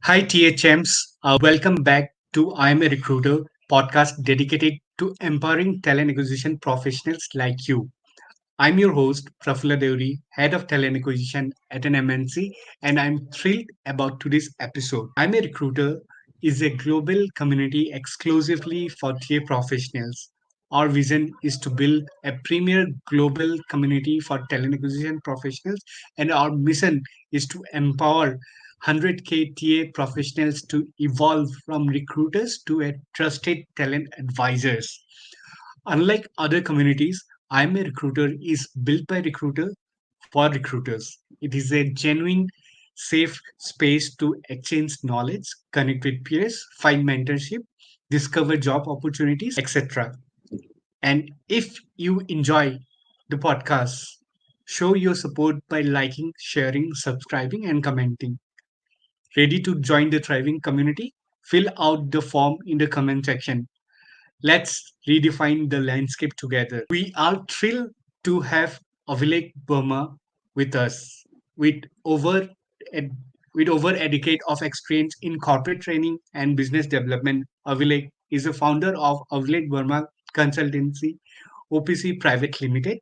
Hi, THMs. Welcome back to I'm a Recruiter podcast dedicated to empowering talent acquisition professionals like you. I'm your host, Prafulla Deuri, Head of Talent Acquisition at an MNC, and I'm thrilled about today's episode. I'm a Recruiter is a global community exclusively for TA professionals. Our vision is to build a premier global community for talent acquisition professionals, and our mission is to empower 100K TA professionals to evolve from recruiters to a trusted talent advisors. Unlike other communities, I'm a Recruiter is built by recruiter for recruiters. It is a genuine, safe space to exchange knowledge, connect with peers, find mentorship, discover job opportunities, etc. And if you enjoy the podcast, show your support by liking, sharing, subscribing, and commenting. Ready to join the thriving community? Fill out the form in the comment section. Let's redefine the landscape together. We are thrilled to have Abhilekh Verma with us. With over a, with over a decade of experience in corporate training and business development, Abhilekh is the founder of Abhilekh Verma Consultancy, OPC Private Limited,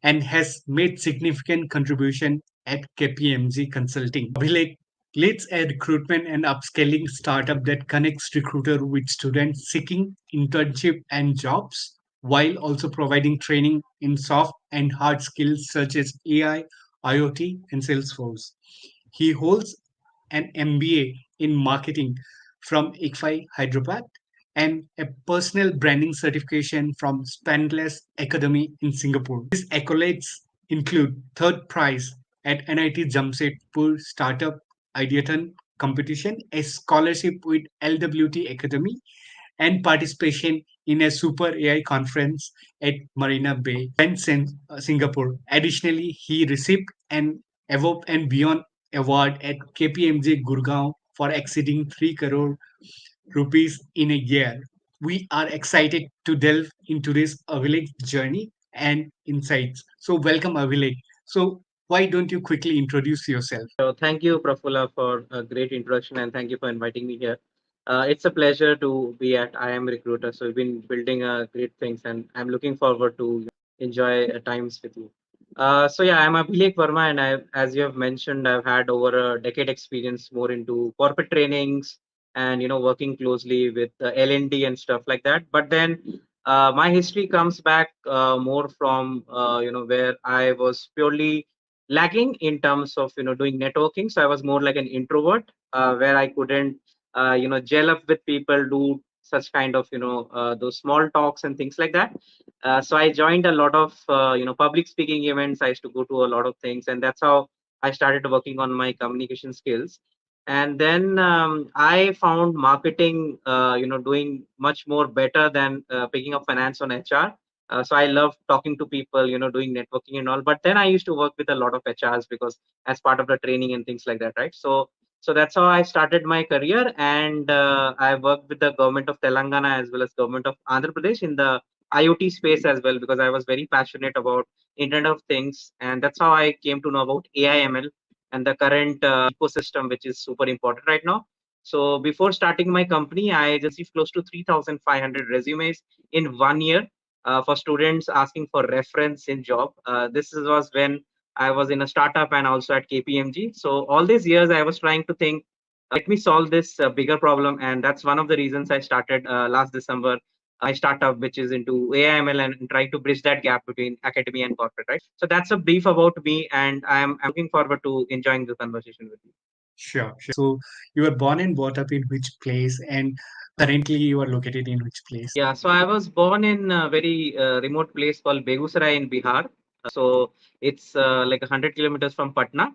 and has made significant contribution at KPMG Consulting. Abhilekh leads a recruitment and upscaling startup that connects recruiter with students seeking internship and jobs while also providing training in soft and hard skills such as AI, IoT, and Salesforce. He holds an MBA in marketing from ICFI Hyderabad and a personal branding certification from Spandless Academy in Singapore. His accolades include third prize at NIT Jamshedpur Startup Ideathon competition, a scholarship with LWT Academy, and participation in a Super AI conference at Marina Bay, Singapore. Additionally, he received an Above and Beyond award at KPMG Gurgaon for exceeding 3 crore rupees in a year. We are excited to delve into this Abhilekh journey and insights. So, welcome, Abhilekh. So, why don't you quickly introduce yourself? So thank you, Prafula, for a great introduction and thank you for inviting me here. It's a pleasure to be at I Am Recruiter. So we've been building great things and I'm looking forward to enjoy times with you. So I'm Abhilekh Verma and as you have mentioned, I've had over a decade experience more into corporate trainings and working closely with L&D and stuff like that. But then my history comes back more from where I was purely lacking in terms of doing networking. So I was more like an introvert where I couldn't gel up with people, do such kind of those small talks and things like that. So I joined a lot of public speaking events. I used to go to a lot of things, and that's how I started working on my communication skills. And then I found marketing doing much more better than picking up finance on HR. So I love talking to people, doing networking and all. But then I used to work with a lot of HRs because as part of the training and things like that, right? So that's how I started my career, and I worked with the government of Telangana as well as government of Andhra Pradesh in the IoT space as well because I was very passionate about Internet of Things, and that's how I came to know about AI/ML and the current ecosystem, which is super important right now. So before starting my company, I just received close to 3,500 resumes in 1 year for students asking for reference in job. Was when I was in a startup and also at KPMG. So all these years I was trying to think, let me solve this bigger problem, and that's one of the reasons I started last December my startup, which is into AI/ML and trying to bridge that gap between academia and corporate. Right. So that's a brief about me, and I'm looking forward to enjoying the conversation with you. Sure, sure. So, you were born and brought up in which place, and currently you are located in which place? Yeah, so I was born in a very remote place called Begusarai in Bihar. So it's like 100 kilometers from Patna.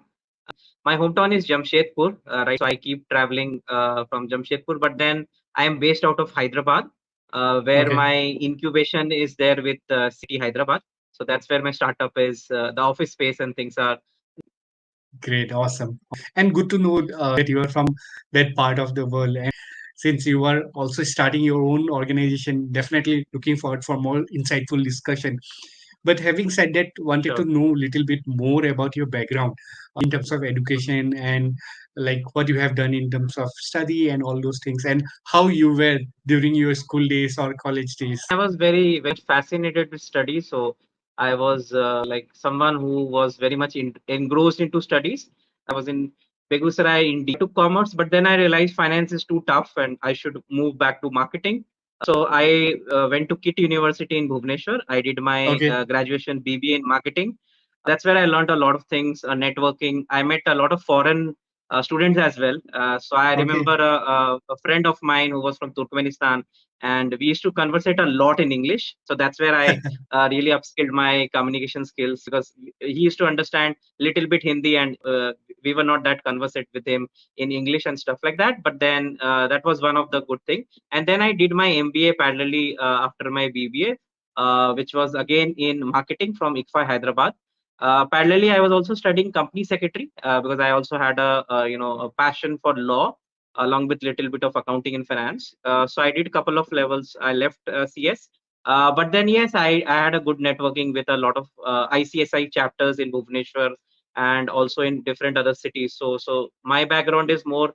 My hometown is Jamshedpur, right? So I keep traveling from Jamshedpur, but then I am based out of Hyderabad, where Okay. my incubation is there with City Hyderabad. So that's where my startup is, the office space and things are. Great, awesome. And good to know that you are from that part of the world. And since you are also starting your own organization, definitely looking forward for more insightful discussion. But having said that, wanted to Sure. know a little bit more about your background in terms of Mhm. education and like what you have done in terms of study and all those things, and how you were during your school days or college days. I was very, very fascinated with studies. So I was like someone who was very much engrossed into studies. I was in Begusarai, India. Took commerce, but then I realized finance is too tough and I should move back to marketing. So I went to KIT University in Bhubaneswar. I did my Okay. graduation BBA in marketing. That's where I learned a lot of things, networking. I met a lot of foreign students as well. So I Okay. remember a friend of mine who was from Turkmenistan, and we used to conversate a lot in English. So that's where I really upskilled my communication skills, because he used to understand little bit Hindi, and we were not that conversate with him in English and stuff like that. But then that was one of the good thing. And then I did my MBA parallelly after my BBA, which was again in marketing from ICFA Hyderabad. Parallelly, I was also studying company secretary, because I also had a passion for law along with little bit of accounting and finance. So I did a couple of levels. I left CS, but then yes, I had a good networking with a lot of ICSI chapters in Bhubaneswar and also in different other cities. So my background is more,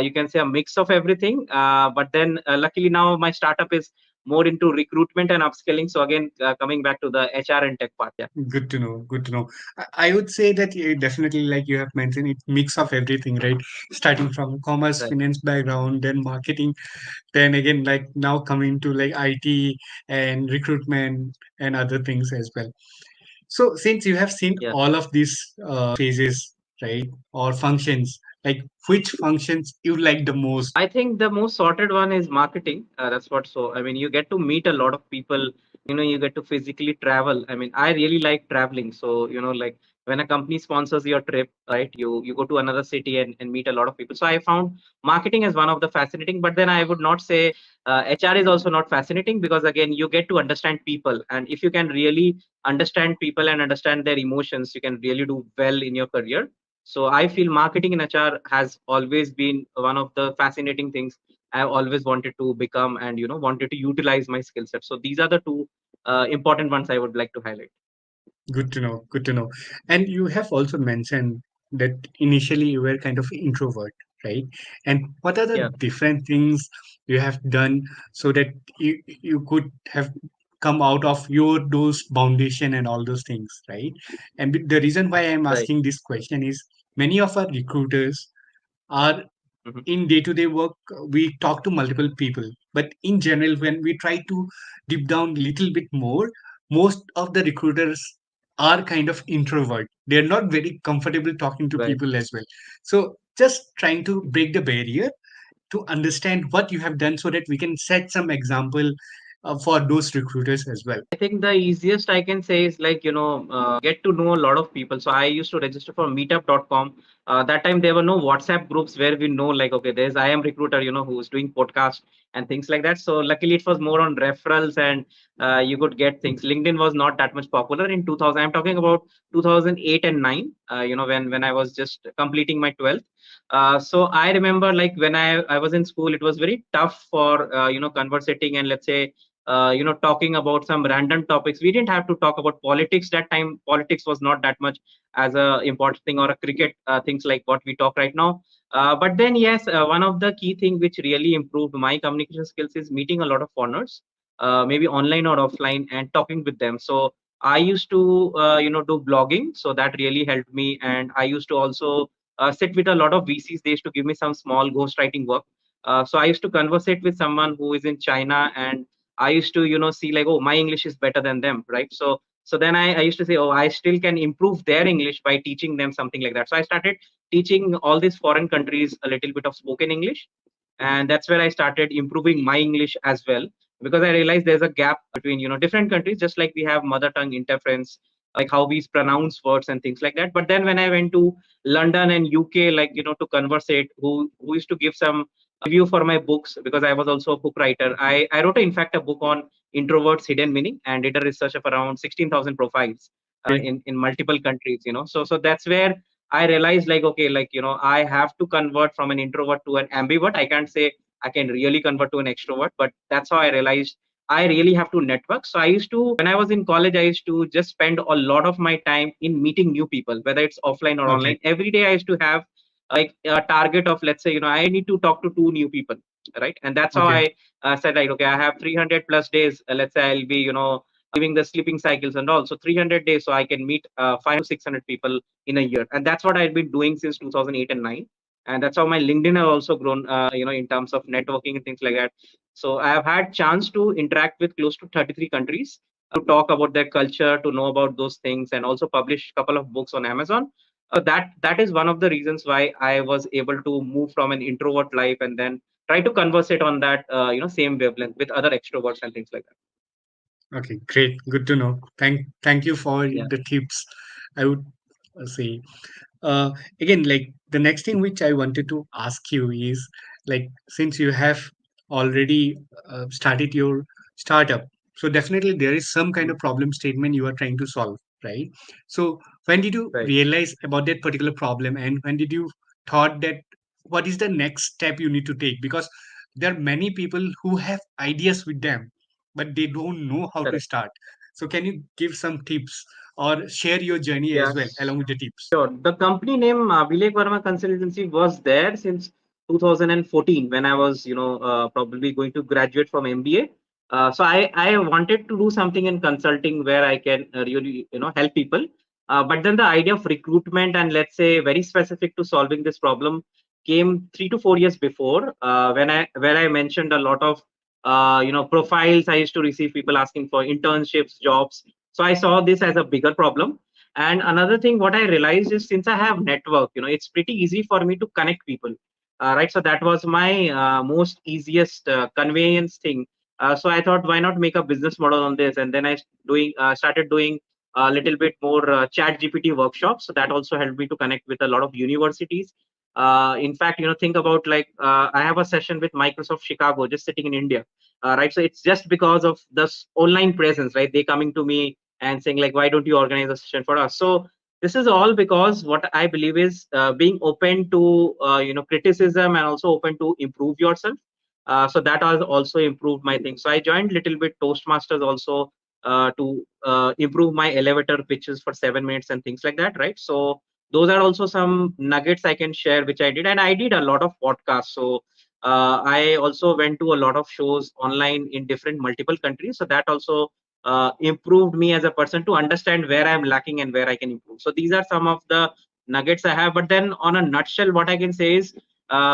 you can say, a mix of everything. But then luckily now my startup is more into recruitment and upskilling. So again, coming back to the HR and tech part. Yeah. Good to know. Good to know. I would say that definitely, like you have mentioned, it mix of everything, right? Starting from commerce, Right. finance background, then marketing, then again, like now coming to like IT and recruitment and other things as well. So, since you have seen Yeah. all of these phases, right, or functions, like which functions you like the most? I think the most sorted one is marketing. That's what. So, I mean, you get to meet a lot of people. You get to physically travel. I mean, I really like traveling. So, like when a company sponsors your trip, right? You go to another city and meet a lot of people. So, I found marketing as one of the fascinating. But then I would not say HR is also not fascinating, because again, you get to understand people, and if you can really understand people and understand their emotions, you can really do well in your career. So I feel marketing in HR has always been one of the fascinating things I've always wanted to become, and wanted to utilize my skill set. So these are the two important ones I would like to highlight. Good to know. Good to know. And you have also mentioned that initially you were kind of introvert, right? And what are the Yeah, different things you have done so that you could have come out of your those foundation and all those things, right? And the reason why I'm right. asking this question is many of our recruiters are Mhm. in day-to-day work. We talk to multiple people, but in general when we try to deep down little bit more, most of the recruiters are kind of introvert. They're not very comfortable talking to Right. people as well. So just trying to break the barrier to understand what you have done so that we can set some example for those recruiters as well. I think the easiest I can say is like, get to know a lot of people. So I used to register for meetup.com. That time there were no WhatsApp groups where we know like, okay, there's I am recruiter, who's doing podcast and things like that. So luckily it was more on referrals, and you could get things. LinkedIn was not that much popular in 2000. I'm talking about 2008 and 9, when I was just completing my 12th. So I remember like when I was in school, it was very tough for, conversating and let's say, talking about some random topics. We didn't have to talk about politics that time. Politics was not that much as a important thing, or a cricket things like what we talk right now. But then yes, one of the key thing which really improved my communication skills is meeting a lot of foreigners, maybe online or offline, and talking with them. So I used to do blogging, so that really helped me. And I used to also sit with a lot of VCs. They used to give me some small ghostwriting work. So I used to conversate with someone who is in China, and I used to, see like, oh, my English is better than them, right? So then I used to say, oh, I still can improve their English by teaching them something like that. So I started teaching all these foreign countries a little bit of spoken English, and that's where I started improving my English as well, because I realized there's a gap between different countries. Just like we have mother tongue interference, like how we pronounce words and things like that. But then when I went to London and UK, like to conversate, who used to give some review for my books, because I was also a book writer. I wrote in fact a book on introverts hidden meaning, and did a research of around 16,000 profiles Okay. in multiple countries. So that's where I realized like, okay, like I have to convert from an introvert to an ambivert. I can't say I can really convert to an extrovert, but that's how I realized I really have to network. So I used to, when I was in college, I used to just spend a lot of my time in meeting new people, whether it's offline or Okay. online. Every day I used to have like a target of, let's say, I need to talk to two new people, right? And that's how Okay. I said, like, okay, I have 300 plus days. Let's say I'll be, giving the sleeping cycles and all. So 300 days, so I can meet 500 to 600 people in a year. And that's what I've been doing since 2008 and 9. And that's how my LinkedIn has also grown, in terms of networking and things like that. So I have had chance to interact with close to 33 countries, to talk about their culture, to know about those things, and also publish a couple of books on Amazon. That is one of the reasons why I was able to move from an introvert life and then try to conversate on that same wavelength with other extroverts and things like that. Okay. Great. Good to know. Thank you for Yeah, the tips. I would say. uh, Again, like the next thing which I wanted to ask you is, like, since you have already started your startup, so definitely there is some kind mhm, of problem statement you are trying to solve, right? So when did you right, realize about that particular problem, and when did you thought that what is the next step you need to take? Because there are many people who have ideas with them, but they don't know how to correct. start. So can you give some tips or share your journey as well Yes. along with the tips? Sure. The company name Abhilekh Verma Consultancy was there since 2014 when I was, probably going to graduate from MBA. So I wanted to do something in consulting where I can really, help people. But then the idea of recruitment and, let's say, very specific to solving this problem came 3 to 4 years before, where I mentioned a lot of, profiles. I used to receive people asking for internships, jobs. So I saw this as a bigger problem. And another thing, what I realized is, since I have network, it's pretty easy for me to connect people, right? So that was my most easiest conveyance thing. So I thought, why not make a business model on this? And then I started doing a little bit more Chat GPT workshops. So that also helped me to connect with a lot of universities. In fact, think about, like, I have a session with Microsoft Chicago, just sitting in India, right? So it's just because of this online presence, right? They coming to me and saying, like, why don't you organize a session for us? So this is all because what I believe is being open to criticism and also open to improve yourself. So that has also improved my thing. So I joined little bit Toastmasters also, to improve my elevator pitches for 7 minutes and things like that, right? So those are also some nuggets I can share, which I did. And I did a lot of podcasts. So I also went to a lot of shows online in different multiple countries. So that also improved me as a person to understand where I'm lacking and where I can improve. So these are some of the nuggets I have. But then, on a nutshell, what I can say is,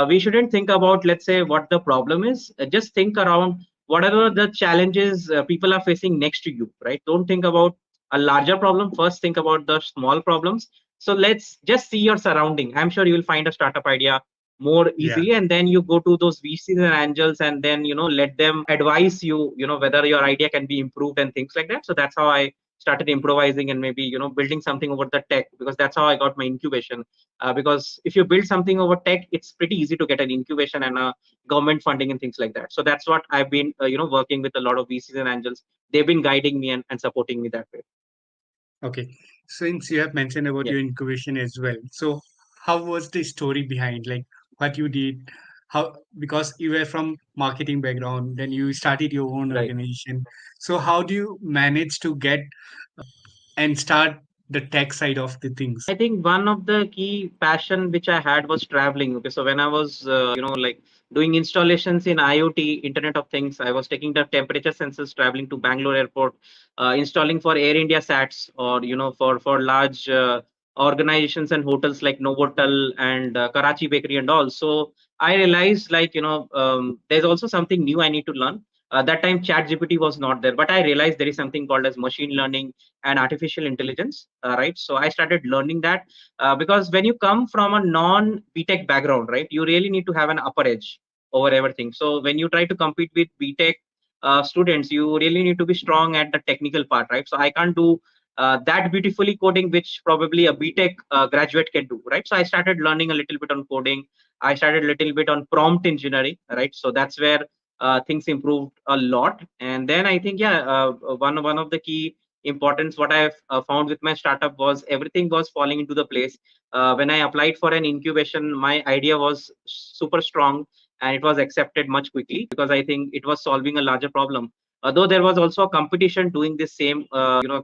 we shouldn't think about, let's say, what the problem is. Just think around whatever the challenges people are facing next to you, right? Don't think about a larger problem. First, think about the small problems. So let's just see your surrounding. I'm sure you will find a startup idea more Yeah. easily, and then you go to those VCs and angels, and then let them advise you, whether your idea can be improved and things like that. So that's how I started improvising and maybe building something over the tech, because that's how I got my incubation. Because if you build something over tech, it's pretty easy to get an incubation and a government funding and things like that. So that's what I've been working with a lot of VCs and angels. They've been guiding me and supporting me that way. Okay. Since you have mentioned about Yeah, your incubation as well, so how was the story behind, like what you did? How, because you were from marketing background, then you started your own right. organization. So how do you manage to get and start the tech side of the things? I think one of the key passion which I had was traveling. Okay, so when I was, like, doing installations in IoT, Internet of Things, I was taking the temperature sensors, traveling to Bangalore airport, installing for Air India Sats, or for large organizations and hotels like Novotel and Karachi Bakery and all. So I realized, like, there's also something new I need to learn. That time, Chat GPT was not there, but I realized there is something called as machine learning and artificial intelligence, right? So I started learning that, because when you come from a non BTech background, right, you really need to have an upper edge over everything. So when you try to compete with BTech students, you really need to be strong at the technical part, right? So I can't do that beautifully coding which probably a BTech graduate can do, right? So I started learning a little bit on coding. I started a little bit on prompt engineering, right? So that's where things improved a lot. And then I think, yeah, one of the key importance what I've found with my startup was everything was falling into the place. When I applied for an incubation, my idea was super strong, and it was accepted much quickly because I think it was solving a larger problem. Though there was also a competition doing this same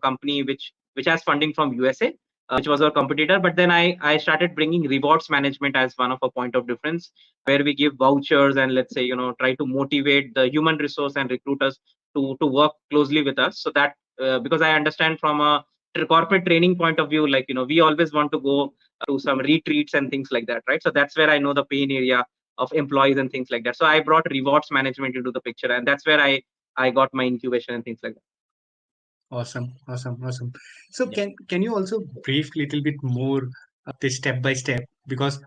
company which has funding from USA, which was our competitor. But then I started bringing rewards management as one of a point of difference, where we give vouchers and let's say try to motivate the human resource and recruiters to work closely with us. So that because I understand from a corporate training point of view, like we always want to go to some retreats and things like that, right? So that's where I know the pain area of employees and things like that. So I brought rewards management into the picture, and that's where I got my incubation and things like that. Awesome, awesome, awesome. So Yeah. can you also brief little bit more the step by step, because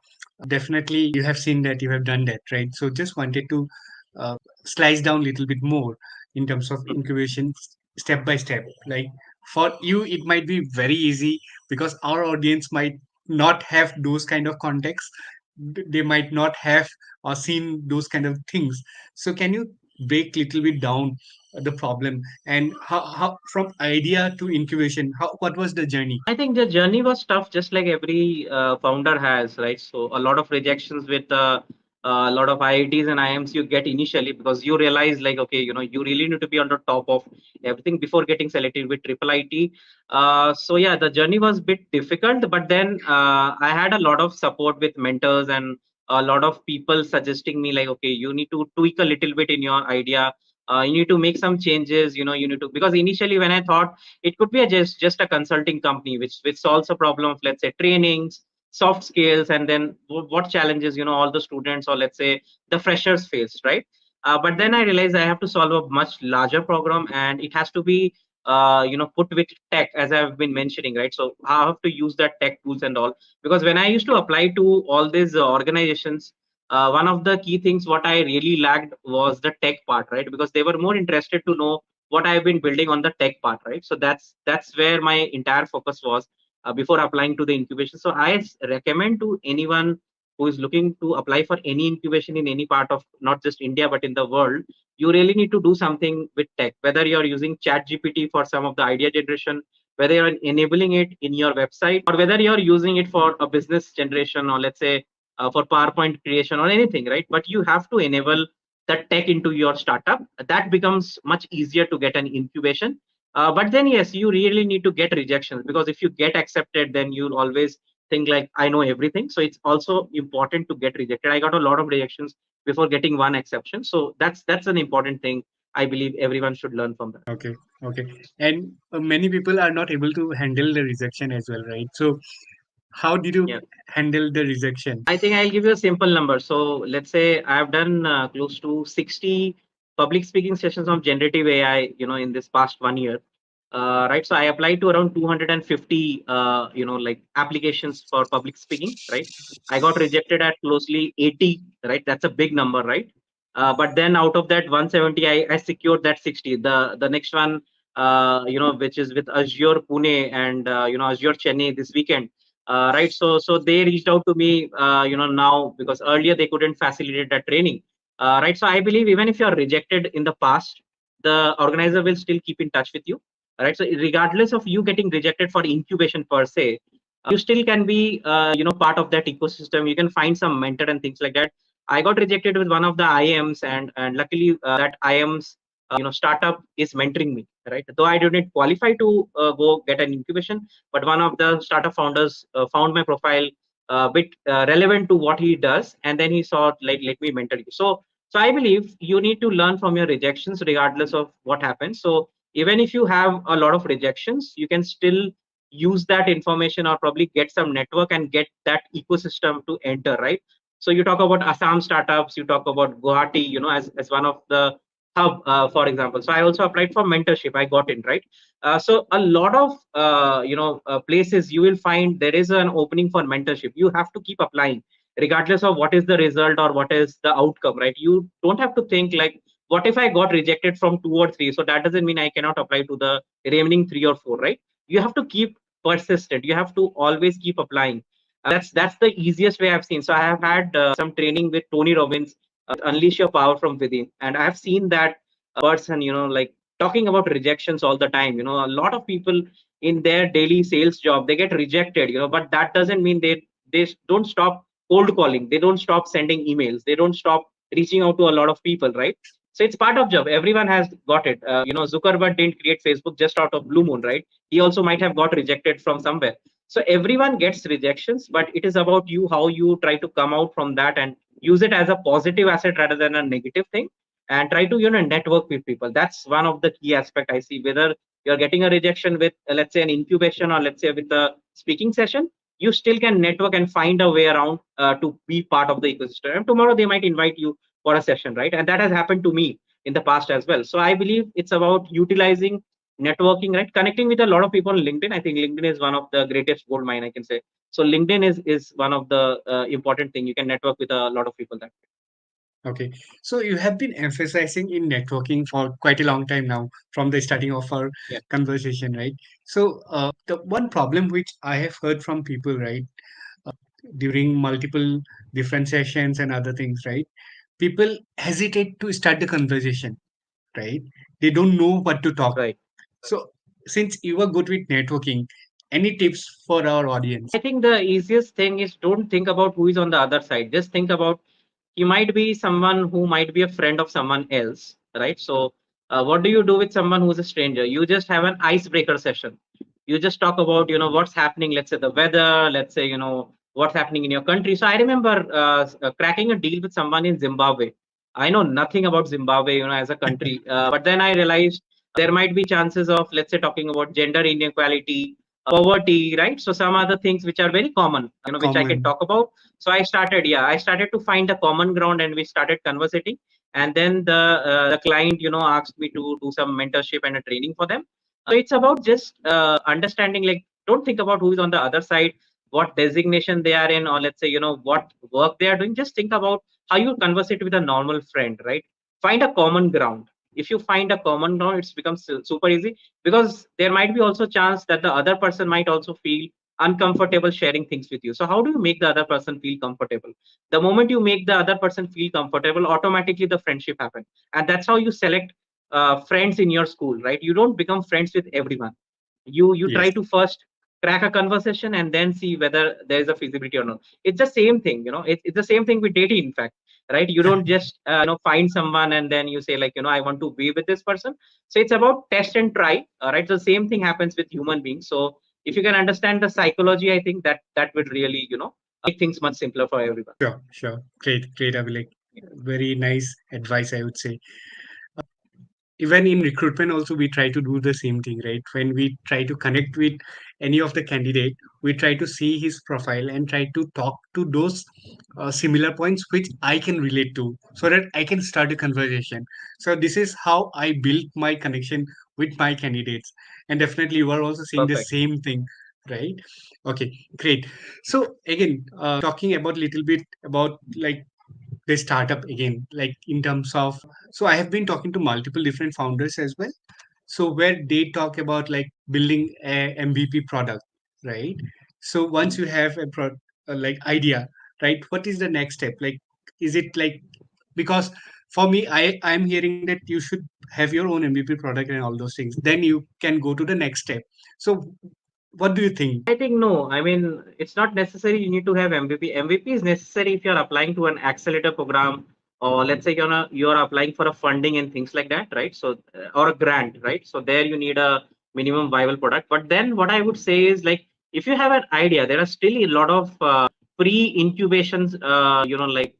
definitely you have seen that, you have done that, right? So just wanted to uh, slice down little bit more in terms of incubation step by step. Like for you, it might be very easy because our audience might not have those kind of context. They might not have or seen those kind of things. So can you break little bit down the problem, and how from idea to incubation, how what was the journey? I think the journey was tough, just like every founder has, right? So a lot of rejections with a lot of IITs and IIMs you get initially, because you realize like, okay, you really need to be on the top of everything before getting selected with triple IT. So yeah, the journey was a bit difficult, but then I had a lot of support with mentors and a lot of people suggesting me like, okay, you need to tweak a little bit in your idea. You need to make some changes. You need to, because initially when I thought it could be just a consulting company which solves a problem of, let's say, trainings, soft skills, and then what challenges all the students or let's say the freshers face, right? But then I realized I have to solve a much larger program, and it has to be put with tech, as I've been mentioning, right? So I have to use that tech tools and all, because when I used to apply to all these organizations, one of the key things what I really lacked was the tech part, right? Because they were more interested to know what I've been building on the tech part, right? So that's where my entire focus was before applying to the incubation. So recommend to anyone who is looking to apply for any incubation in any part of not just India but in the world, you really need to do something with tech. Whether you're using Chat GPT for some of the idea generation, whether you're enabling it in your website, or whether you're using it for a business generation, or let's say for PowerPoint creation or anything, right? But you have to enable that tech into your startup. That becomes much easier to get an incubation. But then yes, you really need to get rejections, because if you get accepted, then you'll always think like I know everything. So it's also important to get rejected. I got a lot of rejections before getting one exception. So that's an important thing I believe everyone should learn from that. Okay, okay. And many people are not able to handle the rejection as well, right? So how did you Yeah. handle the rejection? I think I'll give you a simple number. So let's say I've done close to 60 public speaking sessions on generative AI, in this past 1 year. Right. So I applied to around 250, like applications for public speaking, right? I got rejected at closely 80, right? That's a big number, right? But then out of that 170, I secured that 60. The next one, which is with Azure Pune and, Azure Chennai this weekend, right? So they reached out to me now, because earlier they couldn't facilitate that training, right? So I believe even if you are rejected in the past, the organizer will still keep in touch with you, right? So regardless of you getting rejected for incubation per se, you still can be part of that ecosystem. You can find some mentor and things like that. I got rejected with one of the IMs, and luckily that IM's startup is mentoring me, right? Though I didn't qualify to go get an incubation, but one of the startup founders found my profile a bit relevant to what he does, and then he saw like, let me mentor you. So I believe you need to learn from your rejections regardless of what happens. So even if you have a lot of rejections, you can still use that information or probably get some network and get that ecosystem to enter, right? So you talk about Assam startups, you talk about Guwahati, as one of the hub, for example. So I also applied for mentorship. I got in, right? So a lot of places you will find there is an opening for mentorship. You have to keep applying regardless of what is the result or what is the outcome, right? You don't have to think like, what if I got rejected from two or three? So that doesn't mean I cannot apply to the remaining three or four, right? You have to keep persistent. You have to always keep applying. That's the easiest way I've seen. So I have had some training with Tony Robbins, Unleash Your Power from Within, and I have seen that person, like talking about rejections all the time. A lot of people in their daily sales job, they get rejected, but that doesn't mean they don't stop cold calling. They don't stop sending emails. They don't stop reaching out to a lot of people, right? So it's part of job. Everyone has got it. Zuckerberg didn't create Facebook just out of blue moon, right? He also might have got rejected from somewhere. So everyone gets rejections, but it is about you, how you try to come out from that and use it as a positive asset rather than a negative thing, and try to network with people. That's one of the key aspect I see. Whether you're getting a rejection with let's say an incubation, or let's say with a speaking session, you still can network and find a way around to be part of the ecosystem. And tomorrow they might invite you for a session, right? And that has happened to me in the past as well. So I believe it's about utilizing networking, right? Connecting with a lot of people on LinkedIn. I think LinkedIn is one of the greatest gold mine, I can say. So LinkedIn is one of the important thing. You can network with a lot of people that way. Okay. So you have been emphasizing in networking for quite a long time now, from the starting of our Yeah, conversation, right? So the one problem which I have heard from people, right, during multiple different sessions and other things, right? People hesitate to start the conversation, right? They don't know what to talk. right. So since you are good with networking, any tips for our audience? I think the easiest thing is don't think about who is on the other side. Just think about he might be someone who might be a friend of someone else, right? So, what do you do with someone who's a stranger? You just have an icebreaker session. You just talk about, what's happening. Let's say the weather. Let's say, what's happening in your country. So I remember cracking a deal with someone in Zimbabwe. I know nothing about Zimbabwe, as a country, but then I realized there might be chances of, let's say, talking about gender inequality, poverty, right? So some other things which are very common, which I can Common. talk about. So I started to find the common ground, and we started conversating. And then the client, asked me to do some mentorship and a training for them. So it's about just understanding, like, don't think about who is on the other side, what designation they are in, or let's say, what work they are doing. Just think about how you conversate with a normal friend, right? Find a common ground. If you find a common ground, it's becomes super easy, because there might be also chance that the other person might also feel uncomfortable sharing things with you. So how do you make the other person feel comfortable? The moment you make the other person feel comfortable, automatically the friendship happens. And that's how you select friends in your school, right? You don't become friends with everyone. You Yes. try to first crack a conversation and then see whether there is a feasibility or not. It's the same thing, it's the same thing with dating, in fact, right? You don't just find someone and then you say, like, I want to be with this person. So it's about test and try, right? The same thing happens with human beings. So if you can understand the psychology, I think that would really make things much simpler for everyone. Sure, sure. Great, great, Abhilekh. Very nice advice, I would say. Even in recruitment also we try to do the same thing, right? When we try to connect with any of the candidate, we try to see his profile and try to talk to those similar points which I can relate to, so that I can start a conversation. So this is how I build my connection with my candidates, and definitely you are also seeing the Perfect. same thing, right? Okay, great. So again, talking about little bit about like the startup again, like in terms of, so I have been talking to multiple different founders as well, so where they talk about like building a MVP product, right? So once you have like idea, right, what is the next step? Like, is it like, because for me, I'm hearing that you should have your own MVP product and all those things, then you can go to the next step. So what do you think? I think no. I mean, it's not necessary you need to have MVP. MVP is necessary if you're applying to an accelerator program, or let's say you're applying for a funding and things like that, right? So or a grant, right? So there you need a minimum viable product. But then what I would say is, like, if you have an idea, there are still a lot of pre-incubations, like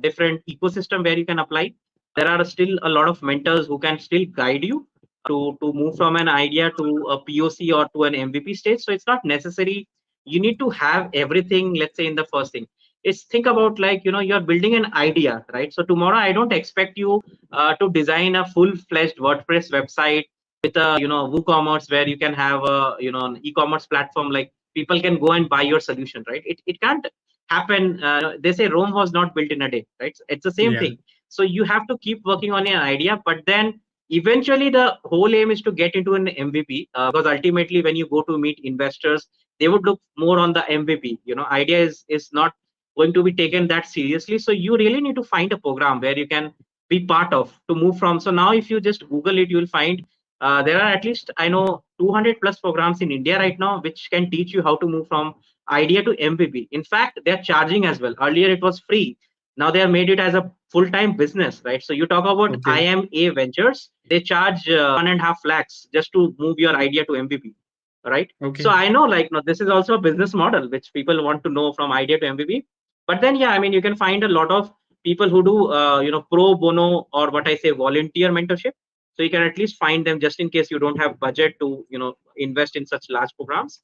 different ecosystem where you can apply. There are still a lot of mentors who can still guide you to move from an idea to a POC or to an MVP stage. So it's not necessary you need to have everything, let's say, in the first thing. It's think about, like, you're building an idea, right? So tomorrow I don't expect you to design a full-fledged WordPress website with a WooCommerce, where you can have a an e-commerce platform, like people can go and buy your solution, right? It can't happen. They say Rome was not built in a day, right? It's the same Yeah, thing. So you have to keep working on an idea, but then eventually the whole aim is to get into an MVP, because ultimately when you go to meet investors, they would look more on the MVP. Idea is not going to be taken that seriously. So you really need to find a program where you can be part of to move from. So now if you just Google it, you'll find there are at least, I know, 200 plus programs in India right now which can teach you how to move from idea to MVP. In fact, they're charging as well. Earlier it was free. Now they have made it as a full-time business, right? So you talk about Okay. IMA Ventures, they charge 1.5 lakhs just to move your idea to MVP, right? So Okay. I know, like, no, this is also a business model which people want to know from idea to MVP. But then, yeah, I mean, you can find a lot of people who do, pro bono, or what I say, volunteer mentorship. So you can at least find them just in case you don't have budget to, invest in such large programs.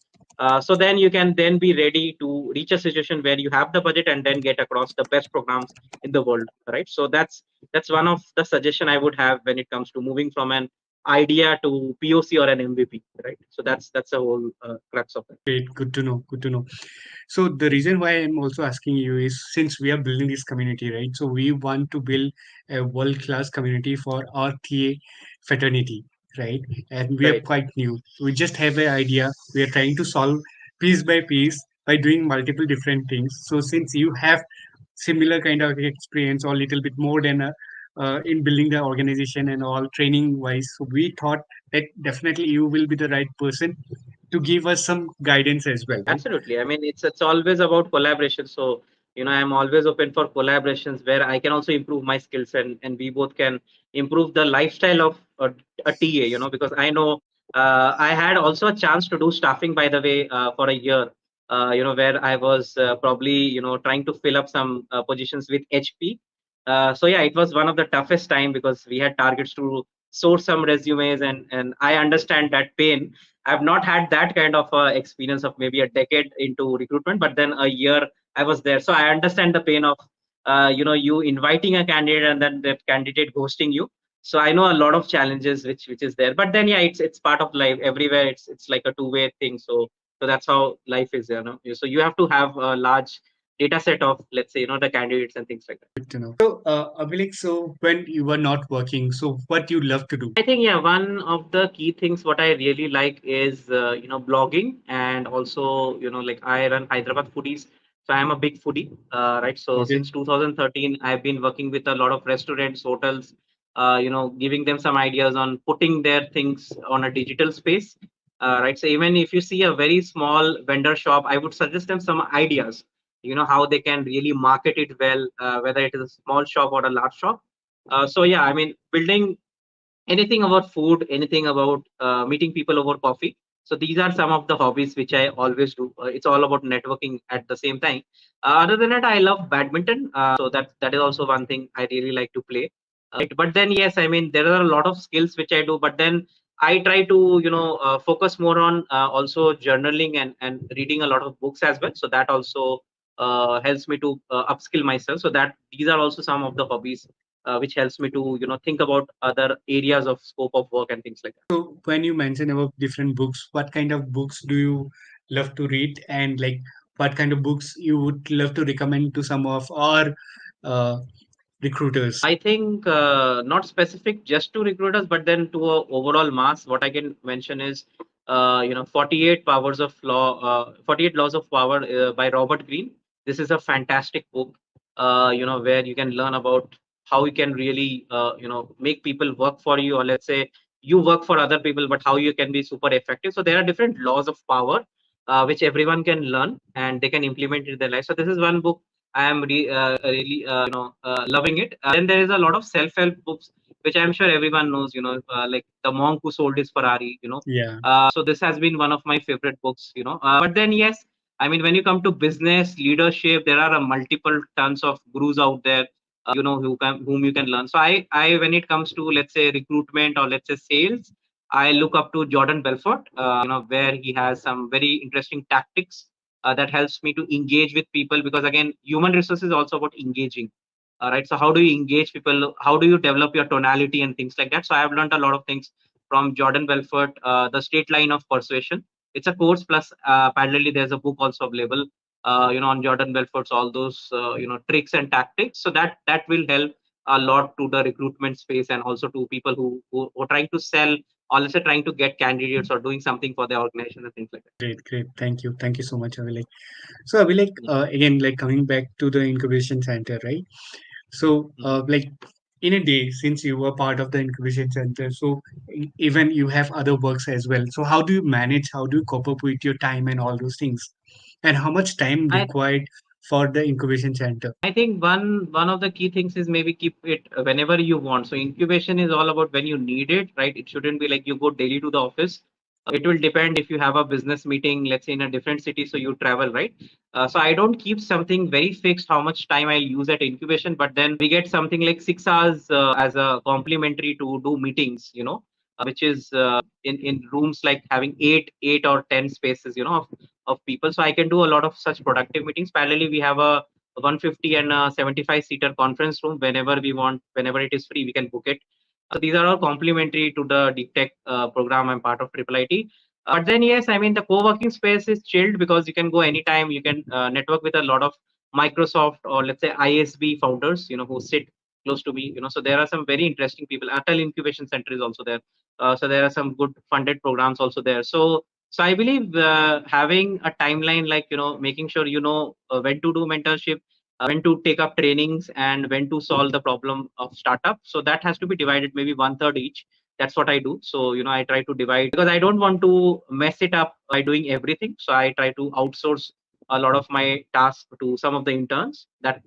So then you can then be ready to reach a situation where you have the budget and then get across the best programs in the world, right? So that's one of the suggestion I would have when it comes to moving from an idea to POC or an MVP, right? So that's the whole crux of it. Great. Good to know. Good to know. So the reason why I'm also asking you is since we are building this community, right? So we want to build a world-class community for our TA fraternity, right? And we are Right. quite new. We just have an idea. We are trying to solve piece by piece by doing multiple different things. So since you have similar kind of experience or little bit more than in building the organization and all training wise, so we thought that definitely you will be the right person to give us some guidance as well, right? Absolutely. I mean, it's always about collaboration. So, I'm always open for collaborations where I can also improve my skills, and we both can improve the lifestyle of a TA, because I know I had also a chance to do staffing, by the way, for a year, where I was probably, trying to fill up some positions with HP. So yeah, it was one of the toughest time because we had targets to source some resumes, and I understand that pain. I've not had that kind of experience of maybe a decade into recruitment, but then a year I was there, so I understand the pain of you inviting a candidate and then that candidate ghosting you. So I know a lot of challenges which is there, but then yeah, it's part of life. Everywhere it's like a two-way thing. So that's how life is, So you have to have a large data set of, let's say, the candidates and things like that. Good to know. So, Abhilekh, so when you were not working, so what you love to do? I think, yeah, one of the key things what I really like is blogging, and also, like, I run Hyderabad Foodies, so I am a big foodie, right? So Okay. since 2013, I've been working with a lot of restaurants, hotels, giving them some ideas on putting their things on a digital space, right? So even if you see a very small vendor shop, I would suggest them some ideas, how they can really market it well, whether it is a small shop or a large shop. So yeah, I mean, building anything about food, anything about meeting people over coffee. So these are some of the hobbies which I always do. It's all about networking at the same time. Other than that, I love badminton. So that is also one thing I really like to play. Right? But then yes, I mean, there are a lot of skills which I do. But then I try to focus more on also journaling and reading a lot of books as well. So that also helps me to upskill myself. So that these are also some of the hobbies which helps me to think about other areas of scope of work and things like that. So, when you mention about different books, what kind of books do you love to read, and like what kind of books you would love to recommend to some of our uh, recruiters? I think not specific just to recruiters, but then to a overall mass. What I can mention is, 48 powers of law, 48 laws of power by Robert Greene. This is a fantastic book, where you can learn about how you can really, make people work for you, or let's say you work for other people, but how you can be super effective. So there are different laws of power, which everyone can learn and they can implement in their life. So this is one book I am really loving it. Then there is a lot of self-help books which I'm sure everyone knows. Like The Monk Who Sold His Ferrari. Yeah, So this has been one of my favorite books. But then yes, I mean, when you come to business leadership, there are a multiple tons of gurus out there. Whom you can learn. So I when it comes to, let's say, recruitment or let's say sales, I look up to Jordan Belfort. Where he has some very interesting tactics that helps me to engage with people, because again, human resources is also about engaging. All right, so how do you engage people, how do you develop your tonality and things like that. So I have learned a lot of things from Jordan Belfort. The Straight Line of Persuasion, it's a course, plus parallelly there's a book also available on Jordan Belfort's all those tricks and tactics. So that will help a lot to the recruitment space, and also to people who are trying to sell, or let's say trying to get candidates or doing something for their organization and things like that. great, great. Thank you so much, Abhilekh. So, Abhilekh, again, like coming back to the incubation center, right? So, Mhm. like in a day, since you were part of the incubation center, so even you have other works as well. So, how do you manage? How do you cope up with your time and all those things? And how much time I required for the incubation center? I think one of the key things is maybe keep it whenever you want. So incubation is all about when you need it, right? It shouldn't be like you go daily to the office. It will depend if you have a business meeting, let's say in a different city, so you travel, right? So I don't keep something very fixed how much time I'll use at incubation, but then we get something like 6 hours as a complimentary to do meetings, which is in rooms like having eight or 10 spaces, of people. So I can do a lot of such productive meetings. Parallelly, we have a 150 and a 75 seater conference room whenever we want, whenever it is free, we can book it. So these are all complementary to the deep tech program. I'm part of Triple IT. But then, yes, I mean, the co-working space is chilled because you can go anytime. You can network with a lot of Microsoft or let's say ISB founders, who sit close to me, so there are some very interesting people. Atal Incubation Center is also there. So there are some good funded programs also there. So I believe having a timeline, like making sure when to do mentorship, when to take up trainings, and when to solve the problem of startup. So that has to be divided maybe one third each. That's what I do. So I try to divide because I don't want to mess it up by doing everything. So I try to outsource a lot of my tasks to some of the interns. That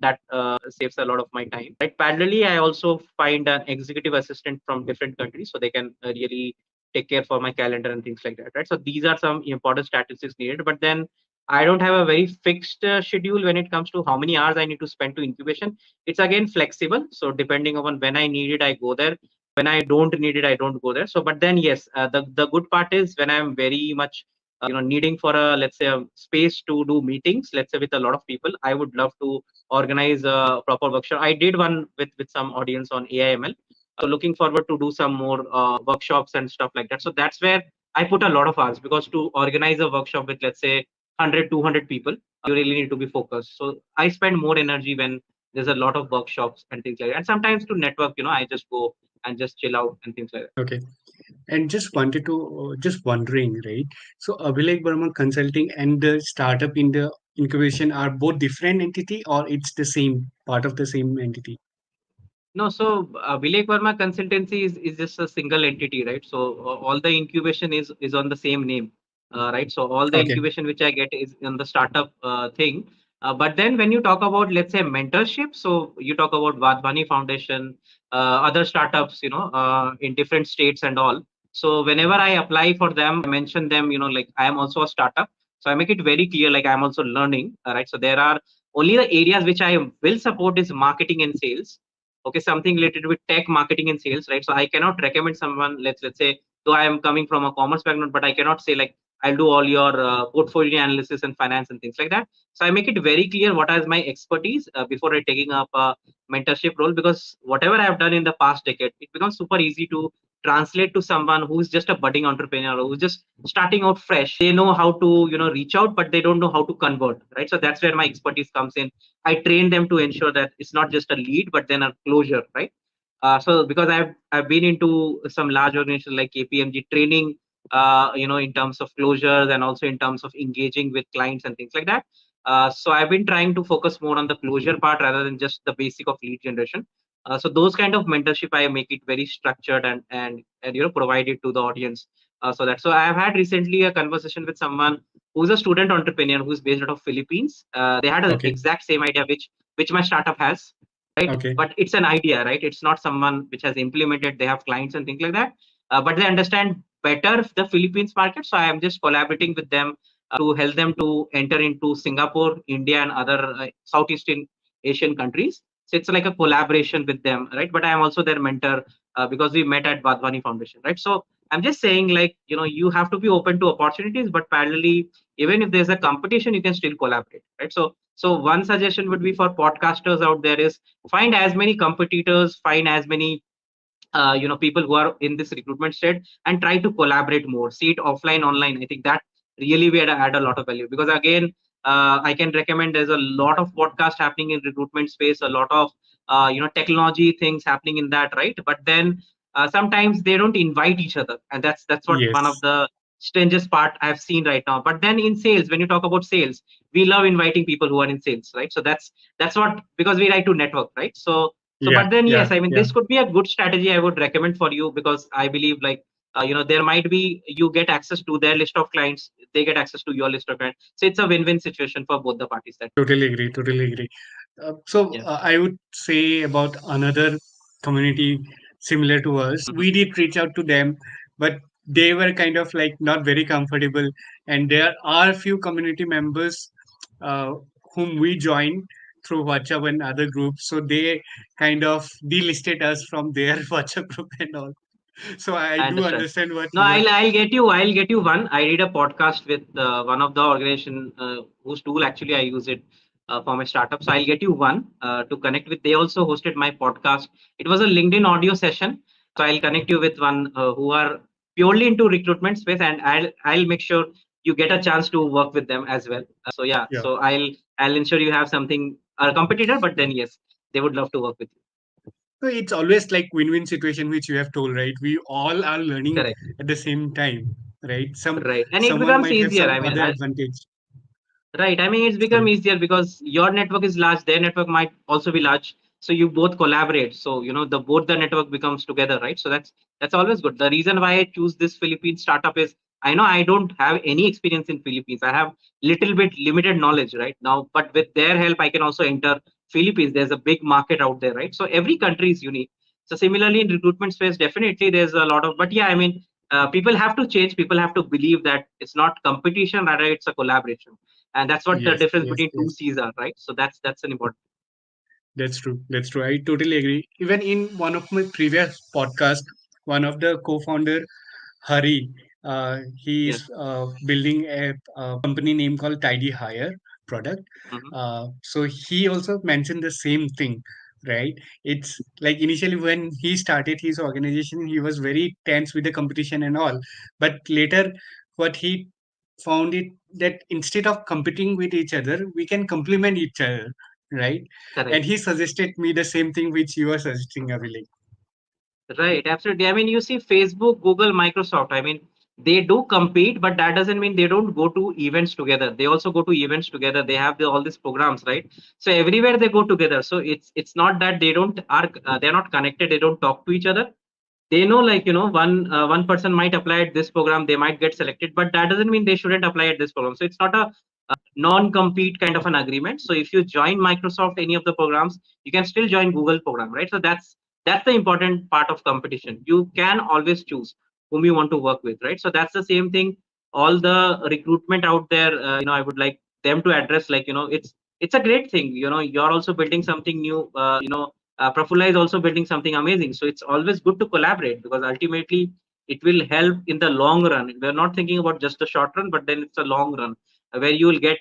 saves a lot of my time. Right. Parallelly, I also find an executive assistant from different countries, so they can really take care for my calendar and things like that, right? So these are some important statistics needed, but then I don't have a very fixed schedule when it comes to how many hours I need to spend to incubation. It's again flexible, so depending upon when I need it, I go there. When I don't need it, I don't go there. So but then yes, the good part is when I'm very much needing for a, let's say, a space to do meetings, let's say with a lot of people, I would love to organize a proper workshop. I did one with some audience on AIML. So looking forward to do some more workshops and stuff like that. So that's where I put a lot of hours, because to organize a workshop with, let's say, 100 200 people, you really need to be focused. So I spend more energy when there's a lot of workshops and things like that. And sometimes to network, I just go and just chill out and things like that. Okay. And just wondering, right? So Abhilekh Verma Consulting and the startup in the incubation are both different entity, or it's the same part of the same entity? No, so Abhilekh Verma Consultancy is just a single entity, right? So all the incubation is on the same name, right? So all the Okay. incubation which I get is on the startup thing. But then when you talk about, let's say, mentorship, so you talk about Vadhvani Foundation, other startups, in different states and all. So whenever I apply for them, I mention them, like I am also a startup. So I make it very clear, like I'm also learning, right? So there are only the areas which I will support is marketing and sales. Okay, something related with tech, marketing and sales, right? So I cannot recommend someone, let's say, though I am coming from a commerce background, but I cannot say like I'll do all your portfolio analysis and finance and things like that. So I make it very clear what is my expertise before I taking up a mentorship role, because whatever I have done in the past decade, it becomes super easy to translate to someone who's just a budding entrepreneur or who's just starting out fresh. They know how to reach out, but they don't know how to convert, right? So that's where my expertise comes in. I train them to ensure that it's not just a lead, but then a closure, right? So because I've been into some large organizations like KPMG, training, in terms of closures and also in terms of engaging with clients and things like that. So I've been trying to focus more on the closure part rather than just the basic of lead generation. So those kind of mentorship, I make it very structured and provide it to the audience. So I have had recently a conversation with someone who's a student entrepreneur who's based out of Philippines. They had an Okay. exact same idea which my startup has, right? Okay. But it's an idea, right? It's not someone which has implemented. They have clients and things like that, but they understand better the Philippines market. So I am just collaborating with them to help them to enter into Singapore, India, and other Southeast Asian countries. So it's like a collaboration with them, right? But I am also their mentor because we met at Vadhvani Foundation, right? So I'm just saying, like, you have to be open to opportunities, but parallelly, even if there's a competition, you can still collaborate, right? So one suggestion would be for podcasters out there is find as many competitors, find as many people who are in this recruitment state, and try to collaborate more, see it offline, online. I think that really will add a lot of value, because again, I can recommend there's a lot of podcast happening in recruitment space, a lot of technology things happening in that, right? But then sometimes they don't invite each other, and that's what one of Yes. the strangest part I've seen right now. But then in sales, when you talk about sales, we love inviting people who are in sales, right? So that's what, because we like to network, right? So Yeah. but then Yeah. yes, I mean, Yeah. this could be a good strategy I would recommend for you, because I believe, like, there might be you get access to their list of clients, they get access to your list of clients. So it's a win-win situation for both the parties. That Totally agree. Totally agree. So yeah. I would say about another community similar to us. Mhm. We did reach out to them, but they were kind of like not very comfortable. And there are a few community members uh, whom we joined through WhatsApp and other groups. So they kind of delisted us from their WhatsApp group and all. So I I do understand. understand what No, you are. I'll get you one. I did a podcast with one of the organization whose tool actually I use it for my startup. So I'll get you one to connect with. They also hosted my podcast. It was a LinkedIn audio session. So I'll connect you with one who are purely into recruitment space, and I'll make sure you get a chance to work with them as well. So yeah, Yeah. so I'll ensure you have something a competitor, but then yes, they would love to work with you. So it's always like win-win situation, which you have told, right? We all are learning Correct. at the same time, right? Right, and it Someone becomes might have easier. some I mean, other advantage. right. I mean, it's become Sorry. easier because your network is large, their network might also be large. So you both collaborate. So the both the network becomes together, right? So that's always good. The reason why I choose this Philippine startup is I know I don't have any experience in Philippines. I have little bit limited knowledge right now, but with their help, I can also enter Philippines. There's a big market out there, right? So every country is unique. So similarly in recruitment space, definitely there's a lot of, but yeah, I mean, people have to change. People have to believe that it's not competition, rather it's a collaboration, and that's what the Yes, difference yes, between two yes. C's are, right? So that's an important. That's true. That's true. I totally agree. Even in one of my previous podcasts, one of the co-founder, Hari, Yeah. he's building a company name called Tidy Hire product. Hmm. So he also mentioned the same thing, right? It's like initially when he started his organization, he was very tense with the competition and all. But later, what he found it that instead of competing with each other, we can complement each other, right? Correct. And he suggested me the same thing which you are suggesting, Abhilekh. Right, absolutely. I mean, you see Facebook, Google, Microsoft. I mean, they do compete, but that doesn't mean they don't go to events together. They also go to events together. They have all these programs, right? So everywhere they go together. So it's not that they don't are they're not connected. They don't talk to each other. They know, like one person might apply at this program, they might get selected, but that doesn't mean they shouldn't apply at this program. So it's not a non-compete kind of an agreement. So if you join Microsoft any of the programs, you can still join Google program, right? So that's the important part of competition. You can always choose whom you want to work with, right? So that's the same thing. All the recruitment out there, I would like them to address, like it's a great thing. You're also building something new. Prafula is also building something amazing. So it's always good to collaborate because ultimately it will help in the long run. We're not thinking about just the short run, but then it's a long run where you will get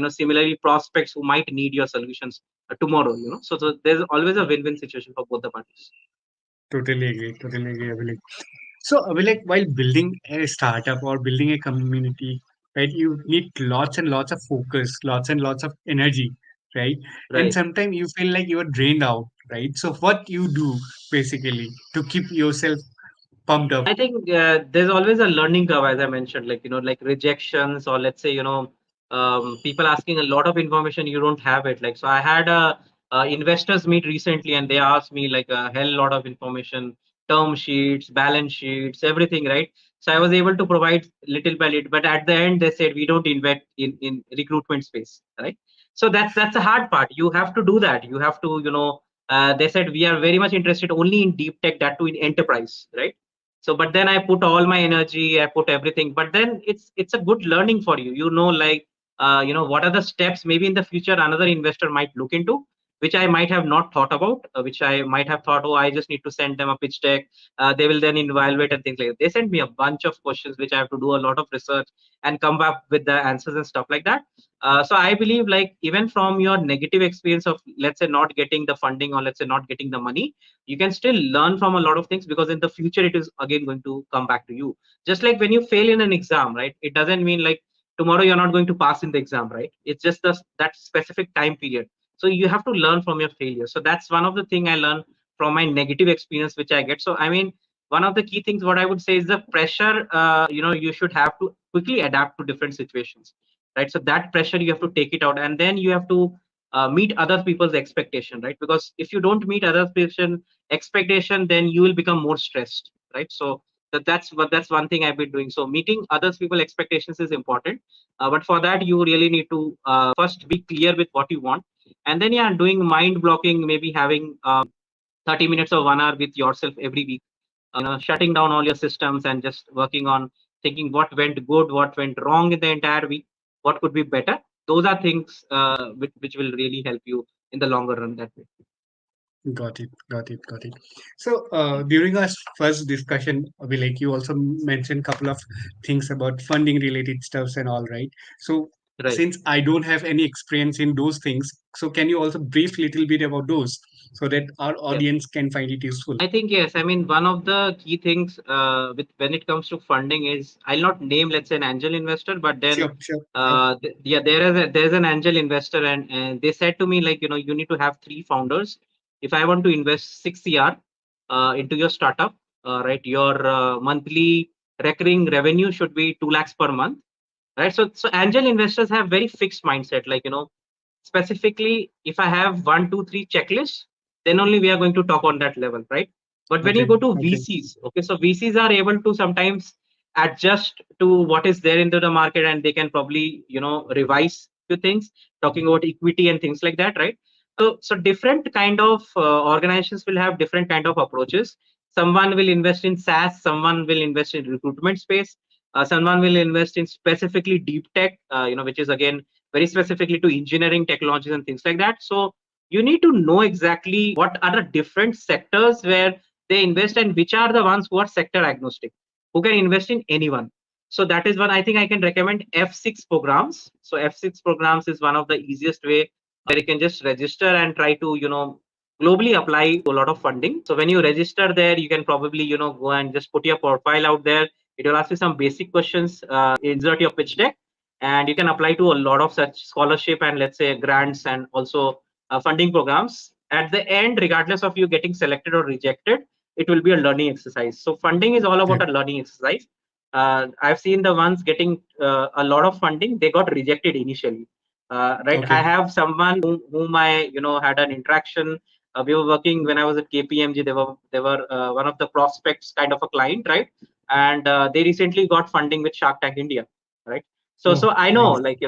similarly prospects who might need your solutions tomorrow. So there's always a win-win situation for both the parties. Totally agree. Totally agree, Abhilekh. So, Abhilekh, while building a startup or building a community, right, you need lots and lots of focus, lots and lots of energy, right? And Right. sometimes you feel like you are drained out, right? So, what you do basically to keep yourself pumped up? I think there's always a learning curve, as I mentioned, like like rejections, or let's say people asking a lot of information, you don't have it. Like, so I had a investors meet recently, and they asked me like a hell lot of information, term sheets, balance sheets, everything, right? So I was able to provide little by little, but at the end they said we don't invest in recruitment space, right? So that's a hard part. You have to do that. You have to they said we are very much interested only in deep tech, that too in enterprise, right? So but then I put all my energy, I put everything, but then it's a good learning for you, like what are the steps maybe in the future another investor might look into, which I might have not thought about, which I might have thought, oh, I just need to send them a pitch deck, they will then evaluate and things like that. They sent me a bunch of questions which I have to do a lot of research and come back with the answers and stuff like that. So I believe, like, even from your negative experience of, let's say, not getting the funding, or let's say not getting the money, you can still learn from a lot of things, because in the future it is again going to come back to you. Just like when you fail in an exam, right? It doesn't mean like tomorrow you're not going to pass in the exam, right? It's just that specific time period. So you have to learn from your failure. So that's one of the thing I learned from my negative experience which I get. So I mean, one of the key things what I would say is the pressure, you should have to quickly adapt to different situations, right? So that pressure you have to take it out, and then you have to meet other people's expectation, right? Because if you don't meet other person expectation, then you will become more stressed, right? So That's one thing I've been doing. So meeting others people expectations is important, but for that you really need to first be clear with what you want, and then yeah, doing mind blocking, maybe having 30 minutes or 1 hour with yourself every week, shutting down all your systems and just working on thinking what went good, what went wrong in the entire week, what could be better. Those are things which will really help you in the longer run that way. Got it, got it, got it. So during our first discussion, like you also mentioned a couple of things about funding related stuffs and all, right? So Right. since I don't have any experience in those things, so can you also brief little bit about those so that our Yes. audience can find it useful? I think yes. I mean, one of the key things with when it comes to funding is I'll not name, let's say, an angel investor, but then Sure, sure, sure. yeah, there's an angel investor, and they said to me like, you need to have three founders. If I want to invest 6 CR into your startup, right, your monthly recurring revenue should be 2 lakhs per month, right? So angel investors have very fixed mindset, like specifically if I have one, two, three checklists, then only we are going to talk on that level, right? But when you Okay, go to okay. VCs, okay, so VCs are able to sometimes adjust to what is there into the market, and they can probably revise few things, talking about equity and things like that, right? So different kind of organizations will have different kind of approaches. Someone will invest in SaaS, someone will invest in recruitment space, someone will invest in specifically deep tech, which is again very specifically to engineering technologies and things like that. So you need to know exactly what are the different sectors where they invest and which are the ones who are sector agnostic, who can invest in anyone. So that is one I think I can recommend F6 programs. So F6 programs is one of the easiest way where you can just register and try to globally apply to a lot of funding. So when you register there, you can probably go and just put your profile out there. It will ask you some basic questions, insert your pitch deck, and you can apply to a lot of such scholarship and let's say grants and also funding programs. At the end, regardless of you getting selected or rejected, it will be a learning exercise. So funding is all Yeah, about a learning exercise. I've seen the ones getting a lot of funding, they got rejected initially. Right, I okay. have someone whom I had an interaction. We were working when I was at KPMG. They were one of the prospects kind of a client, right? And they recently got funding with Shark Tank India, right? So Oh, I know, nice. like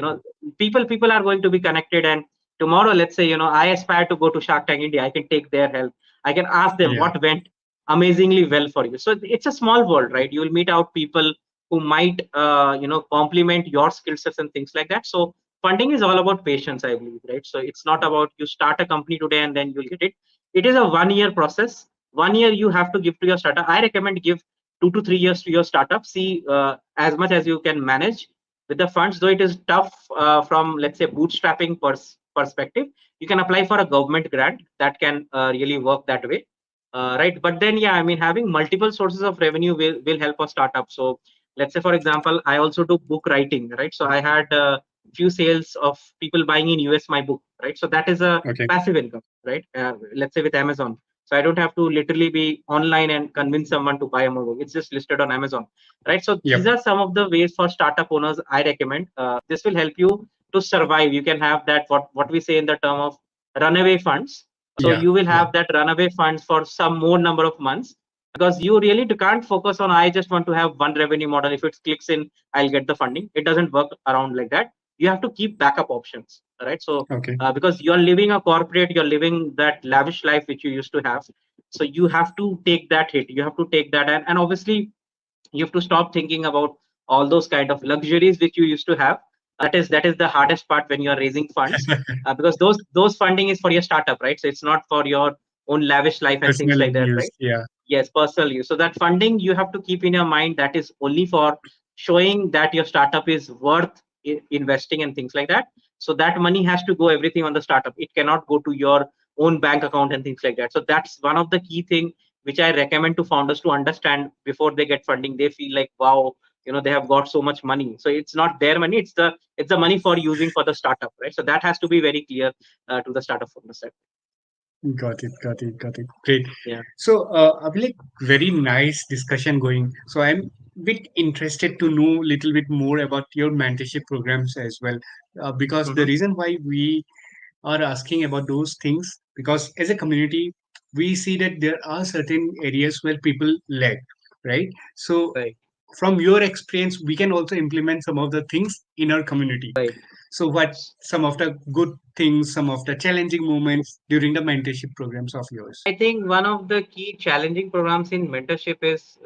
people are going to be connected, and tomorrow, let's say I aspire to go to Shark Tank India, I can take their help. I can ask them Yeah, what went amazingly well for you. So it's a small world, right? You will meet out people who might complement your skill sets and things like that. So funding is all about patience, I believe, right? So it's not about you start a company today and then you'll get it. It is a 1 year process. 1 year you have to give to your startup. I recommend give 2 to 3 years to your startup. See as much as you can manage with the funds, though it is tough from let's say bootstrapping perspective. You can apply for a government grant that can really work that way, right? But then yeah, I mean, having multiple sources of revenue will help a startup. So let's say for example, I also do book writing, right? So I had few sales of people buying in US my book, right? So that is a okay. passive income, right? Let's say with Amazon, so I don't have to literally be online and convince someone to buy a book. It's just listed on Amazon, right? So these Yep. are some of the ways for startup owners I recommend. This will help you to survive. You can have that what we say in the term of runaway funds. So Yeah, you will yeah. have that runaway funds for some more number of months, because you really can't focus on I just want to have one revenue model. If it clicks in, I'll get the funding. It doesn't work around like that. You have to keep backup options, right? So Okay. because you're living a corporate, you're living that lavish life which you used to have. So you have to take that hit. You have to take that, and obviously you have to stop thinking about all those kind of luxuries which you used to have. That is the hardest part when you are raising funds, because those funding is for your startup, right? So it's not for your own lavish life and things Personal like that, use. right? Yeah. Yes, personal use. So that funding you have to keep in your mind, that is only for showing that your startup is worth investing and things like that. So that money has to go everything on the startup. It cannot go to your own bank account and things like that. So that's one of the key thing which I recommend to founders to understand before they get funding. They feel like, wow, they have got so much money. So it's not their money. It's the money for using for the startup, right? So that has to be very clear to the startup founders. Got it, got it, got it. Great. Yeah. So, Abhilekh, very nice discussion going. So, I'm bit interested to know a little bit more about your mentorship programs as well, because the Hmm. reason why we are asking about those things, because as a community, we see that there are certain areas where people lag. right? So Right. from your experience, we can also implement some of the things in our community. Right. So what some of the good things, some of the challenging moments during the mentorship programs of yours? I think one of the key challenging programs in mentorship is,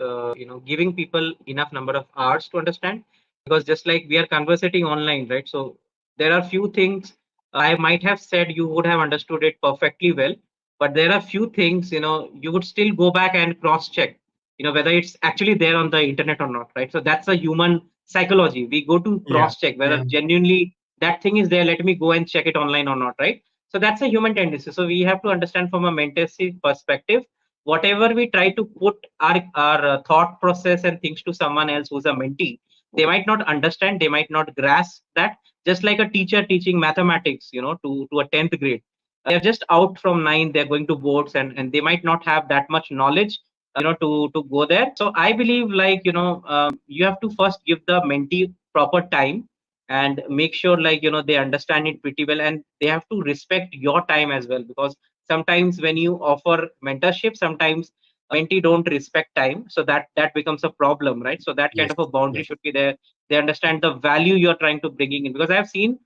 giving people enough number of hours to understand. Because just like we are conversating online, right? So there are few things I might have said you would have understood it perfectly well, but there are few things, you would still go back and cross check, whether it's actually there on the internet or not, right? So that's a human psychology. We go to Yeah, cross check whether yeah, genuinely that thing is there. Let me go and check it online or not, right? So that's a human tendency. So we have to understand from a mentorship perspective, whatever we try to put our thought process and things to someone else who's a mentee, they might not understand, they might not grasp that. Just like a teacher teaching mathematics, to a 10th grade, they're just out from 9, they're going to boards, and they might not have that much knowledge, to go there. So I believe, like, you have to first give the mentee proper time and make sure, like, they understand it pretty well, and they have to respect your time as well. Because sometimes when you offer mentorship, sometimes mentee don't respect time, so that becomes a problem, right? So that kind yes, of a boundary yes, should be there. They understand the value you're trying to bringing in. Because I've seen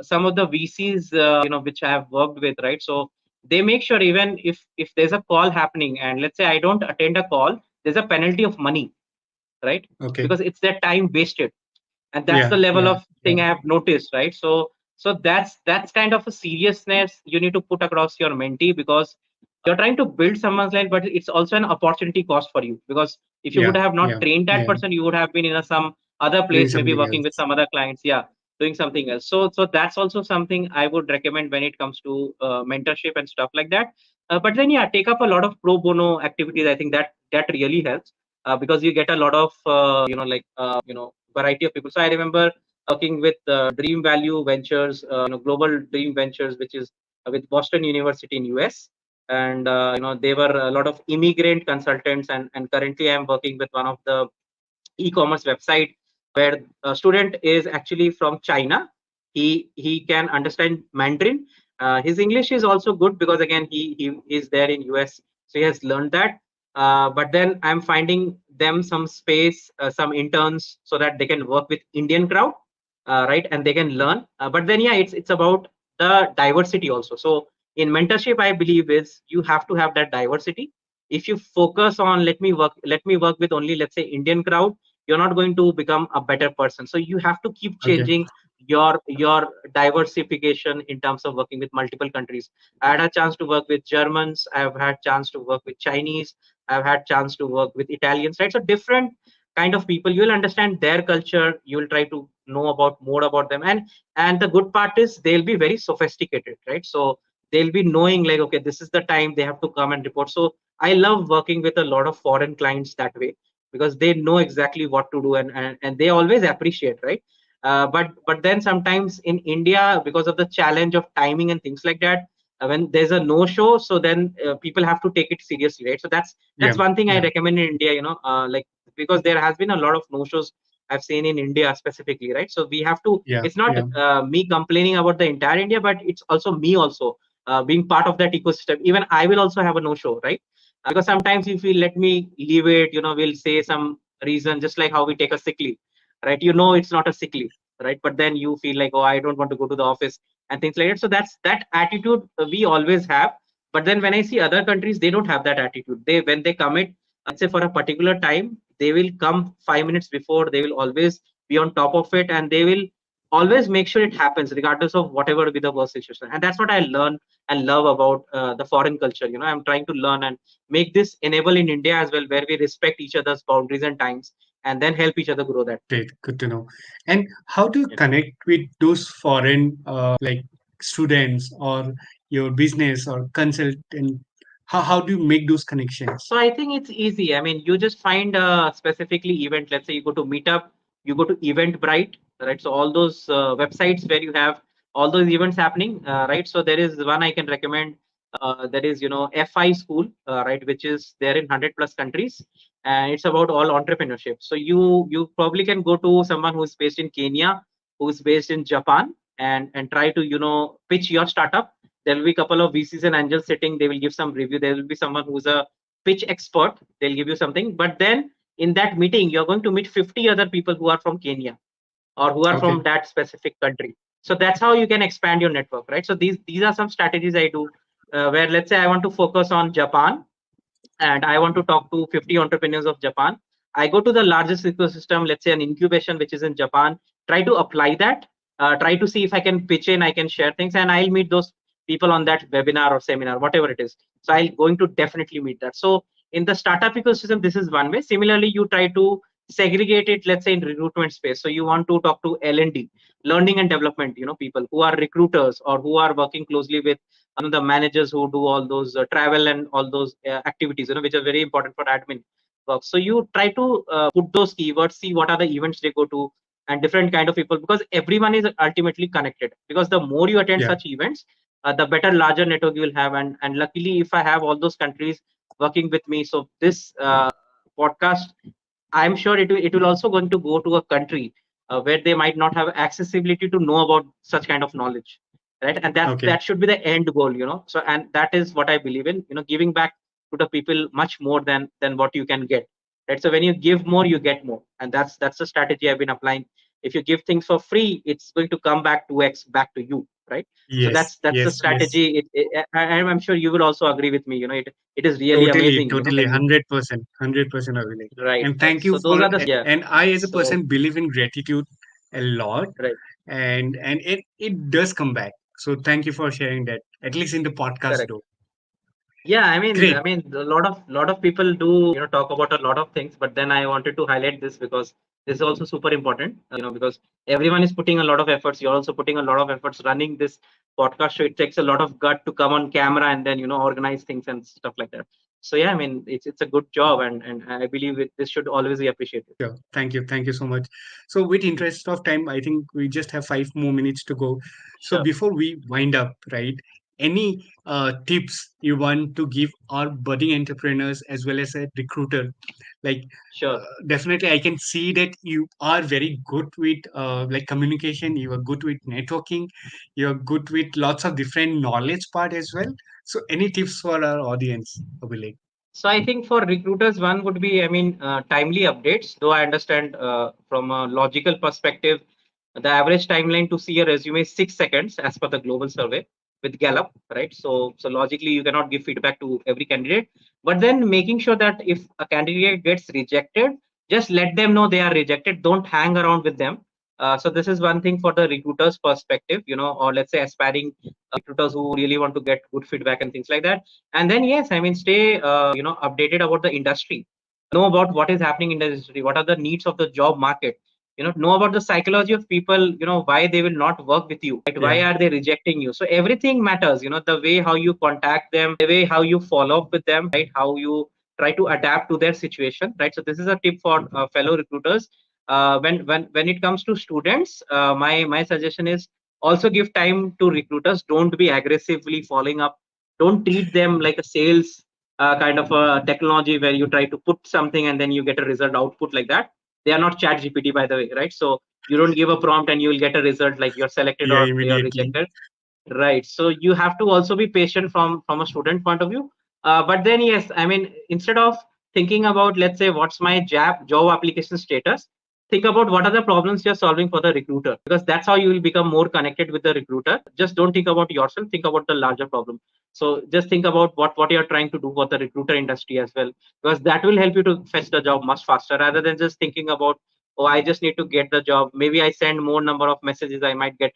some of the VCs, which I have worked with, right? So they make sure, even if there's a call happening and let's say I don't attend a call, there's a penalty of money, right? okay, Because it's their time wasted, and that's yeah, the level yeah, of yeah, thing I have noticed, right? So that's kind of a seriousness you need to put across your mentee. Because you're trying to build someone's life, but it's also an opportunity cost for you. Because if you would yeah, have not yeah, trained that yeah, person, you would have been in some other doing place, maybe something working with else. some other clients, yeah, doing something else. So that's also something I would recommend when it comes to mentorship and stuff like that. But then, yeah, take up a lot of pro bono activities. I think that really helps, because you get a lot of variety of people. So I remember working with Dream Value Ventures, Global Dream Ventures, which is with Boston University in US, and they were a lot of immigrant consultants, and currently I'm working with one of the e-commerce website where a student is actually from China. He can understand Mandarin. His English is also good because again he is there in US, so he has learned that. But then I'm finding them some space, some interns, so that they can work with Indian crowd, right? And they can learn. But then, yeah, it's about the diversity also. So in mentorship, I believe is you have to have that diversity. If you focus on let me work with only, let's say, Indian crowd, you're not going to become a better person. So you have to keep Okay, changing your diversification in terms of working with multiple countries. I had a chance to work with Germans, I've had chance to work with Chinese, I've had chance to work with Italians, right? So different kind of people, you'll understand their culture, you'll try to know about more about them. And the good part is they'll be very sophisticated, right? So they'll be knowing, like, okay, this is the time they have to come and report. So I love working with a lot of foreign clients that way, because they know exactly what to do, and they always appreciate, right? But then sometimes in India, because of the challenge of timing and things like that, when there's a no show, so then people have to take it seriously, right? So that's yeah, one thing I yeah, recommend in India, like, because there has been a lot of no shows I've seen in India specifically, right? So we have to. yeah, It's not yeah, me complaining about the entire India, but it's also me also being part of that ecosystem. Even I will also have a no show, right? Because sometimes if we let me leave it, we'll say some reason, just like how we take a sick leave, right? It's not a sick leave, right? But then you feel like, oh, I don't want to go to the office and things like that. So that's that attitude we always have. But then when I see other countries, they don't have that attitude. They when they commit, let's say for a particular time, they will come 5 minutes before. They will always be on top of it, and they will always make sure it happens, regardless of whatever be the worst situation. And that's what I learn and love about the foreign culture. I'm trying to learn and make this enable in India as well, where we respect each other's boundaries and times, and then help each other grow that. great, good to know. And how do you Yeah. connect with those foreign like students or your business or consultant? How do you make those connections? So I think it's easy. I mean, you just find a specifically event. Let's say you go to Meetup, you go to Eventbrite, right? So all those websites where you have all those events happening, right? So there is one I can recommend. That is, FI School, right, which is there in 100 plus countries, and it's about all entrepreneurship. So you probably can go to someone who's based in Kenya, who's based in Japan, and try to pitch your startup. There will be a couple of VCs and angels sitting. They will give some review. There will be someone who's a pitch expert. They'll give you something. But then in that meeting you're going to meet 50 other people who are from Kenya or who are Okay. from that specific country. So that's how you can expand your network, right? So these are some strategies I do, where let's say I want to focus on Japan and I want to talk to 50 entrepreneurs of Japan. I go to the largest ecosystem, let's say an incubation which is in Japan, try to apply that, try to see if I can pitch in, I can share things, and I'll meet those people on that webinar or seminar, whatever it is. So I'm going to definitely meet that. So in the startup ecosystem, this is one way. Similarly, you try to segregate it, let's say in recruitment space. So you want to talk to L&D, learning and development, people who are recruiters or who are working closely with the managers who do all those travel and all those activities, which are very important for admin work. So you try to put those keywords, see what are the events they go to, and different kind of people, because everyone is ultimately connected. Because the more you attend Yeah. such events, the better, larger network you will have. And luckily, if I have all those countries working with me, so this podcast, I'm sure it will also going to go to a country where they might not have accessibility to know about such kind of knowledge, right? And Okay. that should be the end goal. So, and that is what I believe in, giving back to the people much more than what you can get, right? So when you give more, you get more, and that's the strategy I've been applying. If you give things for free, it's going to come back 2x back to you, right? So Yes. that's the Yes. Yes. strategy. I'm sure you will also agree with me. It is really Totally, amazing. totally, When you 100%, 100% Abhilekh. right, And right. thank you So those for, are the yeah. and I as a So person believe in gratitude a lot, right, and it does come back. So thank you for sharing that, at least in the podcast correct. though. Yeah, I mean, Great. I mean, a lot of people do, talk about a lot of things, but then I wanted to highlight this because this is also super important, because everyone is putting a lot of efforts. You're also putting a lot of efforts running this podcast, so it takes a lot of gut to come on camera and then organize things and stuff like that. So yeah, I mean, it's a good job, and I believe this should always be appreciated. Sure. Thank you. Thank you so much. So, with Mm. interest of time, I think we just have 5 more minutes to go. So, Sure, before we wind up, right? Any tips you want to give our budding entrepreneurs as well as a recruiter? Like, sure. definitely, I can see that you are very good with like communication. You are good with networking. You are good with lots of different knowledge part as well. So, any tips for our audience, Abhilekh? So I think for recruiters, one would be, I mean, timely updates. Though I understand from a logical perspective, the average timeline to see a resume is 6 seconds, as per the global survey with Gallup, right? So logically, you cannot give feedback to every candidate, but then making sure that if a candidate gets rejected, just let them know they are rejected. Don't hang around with them. So this is one thing for the recruiters' perspective, or let's say aspiring recruiters who really want to get good feedback and things like that. And then yes, I mean, stay updated about the industry, know about what is happening in the industry, what are the needs of the job market, know about the psychology of people, why they will not work with you, right? Why Yeah. are they rejecting you? So everything matters, the way how you contact them, the way how you follow up with them, right? How you try to adapt to their situation, right? So this is a tip for fellow recruiters. When it comes to students, my suggestion is also give time to recruiters. Don't be aggressively following up. Don't treat them like a sales kind of a technology where you try to put something and then you get a result output like that. They are not chat gpt, by the way, right? So you don't give a prompt and you will get a result like you're selected Yeah. or you're Immediately. rejected. Right. So you have to also be patient from a student point of view. But then yes, I mean, instead of thinking about, let's say, what's my job application status, think about what are the problems you're solving for the recruiter, because that's how you will become more connected with the recruiter. Just don't think about yourself, think about the larger problem. So just think about what you're trying to do for the recruiter industry as well, because that will help you to fetch the job much faster rather than just thinking about, oh, I just need to get the job. Maybe I send more number of messages, I might get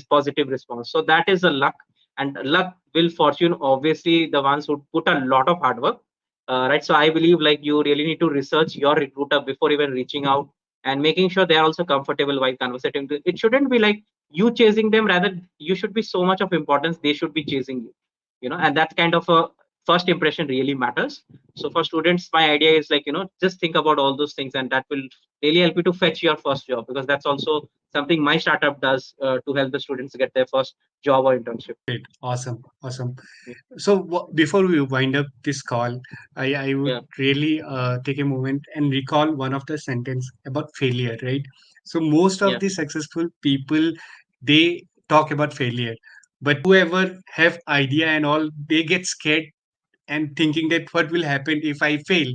positive response. So that is a luck, and luck will fortune obviously the ones who put a lot of hard work. Right. So I believe like you really need to research your recruiter before even reaching out and making sure they are also comfortable while conversating. It shouldn't be like you chasing them, rather you should be so much of importance they should be chasing you. And that kind of a first impression really matters. So for students, my idea is like, just think about all those things, and that will really help you to fetch your first job, because that's also something my startup does to help the students get their first job or internship. Great. Awesome. Awesome. So before we wind up this call, I would Yeah, really take a moment and recall one of the sentence about failure, right? So most of yeah, the successful people, they talk about failure, but whoever have idea and all, they get scared and thinking that what will happen if I fail.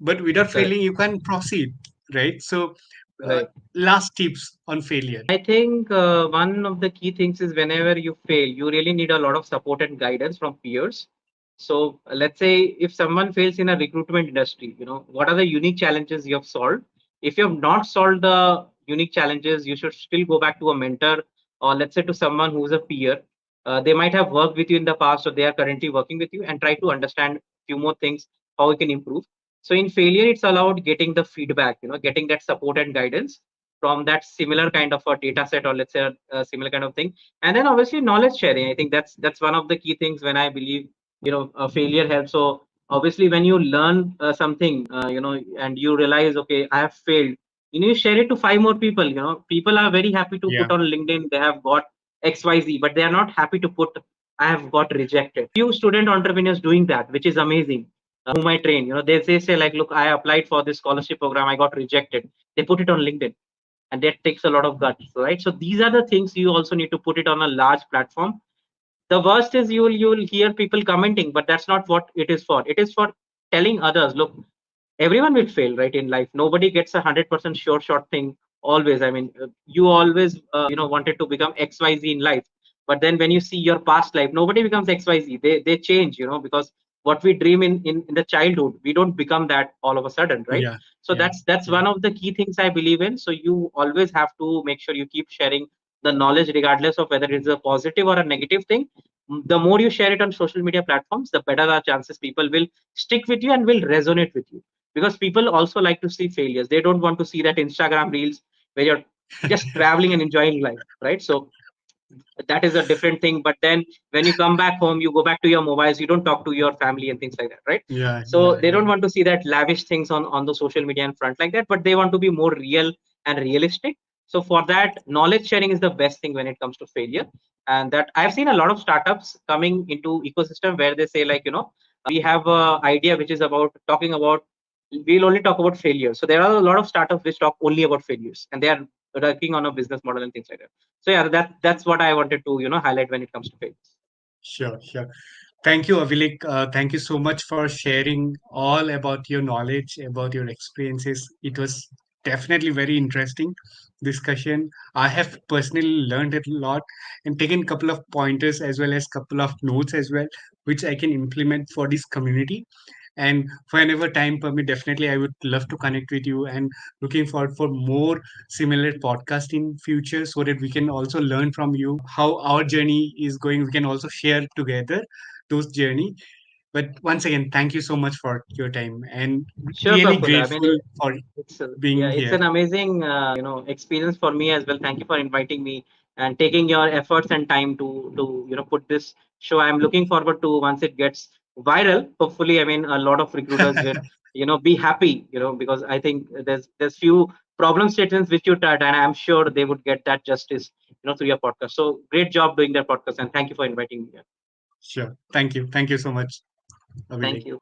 But without Correct. failing, you can't proceed, right? So, uh, Right. last tips on failure. I think one of the key things is whenever you fail, you really need a lot of support and guidance from peers. So let's say if someone fails in a recruitment industry, what are the unique challenges you have solved? If you have not solved the unique challenges, you should still go back to a mentor, or let's say to someone who's a peer. They might have worked with you in the past, or they are currently working with you, and try to understand few more things how you can improve. So in failure, it's allowed getting the feedback, getting that support and guidance from that similar kind of a data set, or let's say a similar kind of thing. And then obviously knowledge sharing, I think that's one of the key things when I believe a failure helps. So obviously when you learn something, and you realize, okay, I have failed, you share it to five more people. People are very happy to Yeah, put on LinkedIn they have got XYZ, but they are not happy to put I have got rejected. Few student entrepreneurs doing that, which is amazing. Whom I train, they say like, look, I applied for this scholarship program, I got rejected. They put it on LinkedIn, and that takes a lot of guts, right? So these are the things you also need to put it on a large platform. The worst is you'll hear people commenting, but that's not what it is for. It is for telling others, look, everyone will fail, right? In life, nobody gets 100% sure shot thing always. I mean, you always wanted to become XYZ in life, but then when you see your past life, nobody becomes XYZ. They change, because what we dream in the childhood, we don't become that all of a sudden, right? yeah, So yeah, that's yeah, one of the key things I believe in. So you always have to make sure you keep sharing the knowledge, regardless of whether it's a positive or a negative thing. The more you share it on social media platforms, the better the chances people will stick with you and will resonate with you, because people also like to see failures. They don't want to see that Instagram reels where you're just traveling and enjoying life, right? So that is a different thing. But then when you come back home, you go back to your mobiles, you don't talk to your family and things like that, right? yeah, So yeah, they don't yeah. want to see that lavish things on the social media in front like that, but they want to be more real and realistic. So for that, knowledge sharing is the best thing when it comes to failure. And that I've seen a lot of startups coming into ecosystem where they say like, we have a idea which is about talking about, we'll only talk about failures. So there are a lot of startups which talk only about failures, and they are working on a business model and things like that. So yeah, that's what I wanted to highlight when it comes to failures. Sure, sure. Thank you, Avilik. Thank you so much for sharing all about your knowledge, about your experiences. It was definitely very interesting discussion. I have personally learned a lot and taken a couple of pointers as well as couple of notes as well, which I can implement for this community. And whenever time permit, definitely I would love to connect with you and looking forward for more similar podcast in future so that we can also learn from you how our journey is going. We can also share together those journey. But once again, thank you so much for your time and Sure, really Prafula. I mean, grateful for yeah, being it's here. an amazing experience for me as well. Thank you for inviting me and taking your efforts and time to put this show. I'm looking forward to once it gets viral. Hopefully, I mean a lot of recruiters will be happy, because I think there's few problem statements which you touched, and I'm sure they would get that justice through your podcast. So great job doing that podcast, and thank you for inviting me here. Sure. Thank you. Thank you so much, Thank Abhilekh. you.